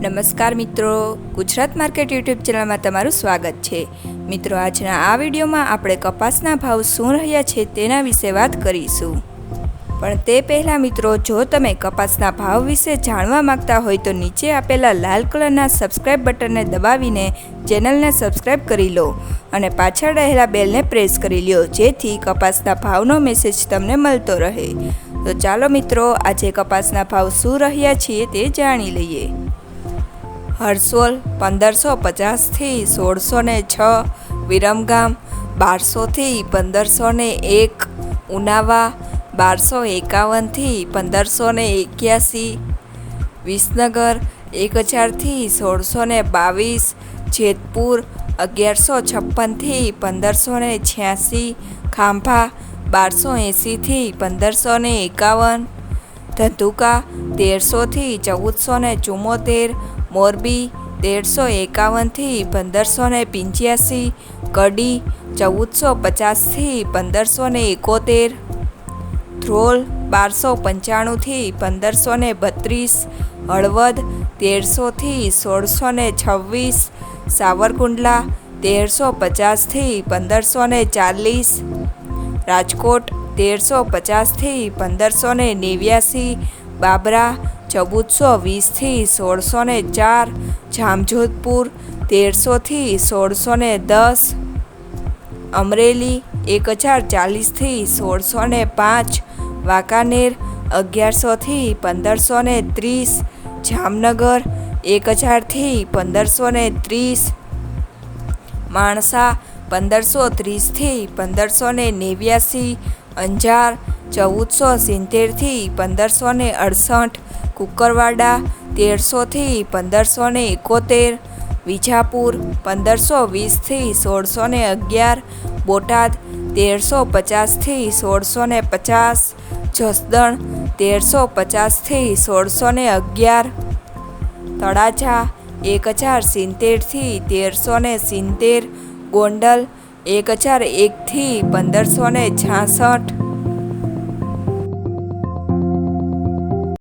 નમસ્કાર મિત્રો, Gujarat market YouTube ચેનલમાં તમારું સ્વાગત છે। મિત્રો, આજના આ વિડીયોમાં આપણે કપાસના ભાવ શું રહ્યા છે તેના વિશે વાત કરીશું। પણ તે પહેલાં મિત્રો, જો તમે કપાસના ભાવ વિશે જાણવા માંગતા હોય તો નીચે આપેલા લાલ કલરના સબસ્ક્રાઇબ બટનને દબાવીને ચેનલને સબસ્ક્રાઇબ કરી લો અને પાછળ રહેલા બેલને પ્રેસ કરી લો, જેથી કપાસના ભાવનો મેસેજ તમને મળતો રહે। તો ચાલો મિત્રો, આજે કપાસના ભાવ શું રહ્યા છે તે જાણી લઈએ। હરસોલ 1550 થી 1606, વિરમગામ 1200 થી 1501, ઉનાવા 1251 થી 1581, વિસનગર 1000 થી 1622, જેતપુર 1156 થી 1586, ખાંભા 1280 થી 1551, ધંધુકા 1300 થી 1474, મોરબી 1351 થી 1585, કડી 1450 થી 1571, ધ્રોલ 1295 થી 1532, હળવદ 1300 થી 1626, સાવરકુંડલા 1350 થી 1540, રાજકોટ 1350 થી 1589, બાબરા 1420 થી 1604, જામજોધપુર 1300 થી 1610, અમરેલી 1040 થી 1605, વાંકાનેર 1100 થી 1530, જામનગર 1000 થી 1530, માણસા 1530 થી 1589, અંજાર 1470 થી 1568, કુકરવાડા 1300 થી 1571, વિજાપુર 1520 થી 1611, બોટાદ 1350 થી 1650, જસદણ 1350 થી 1611, તળાજા 1070 થી 1370, ગોંડલ 1001 થી 1566,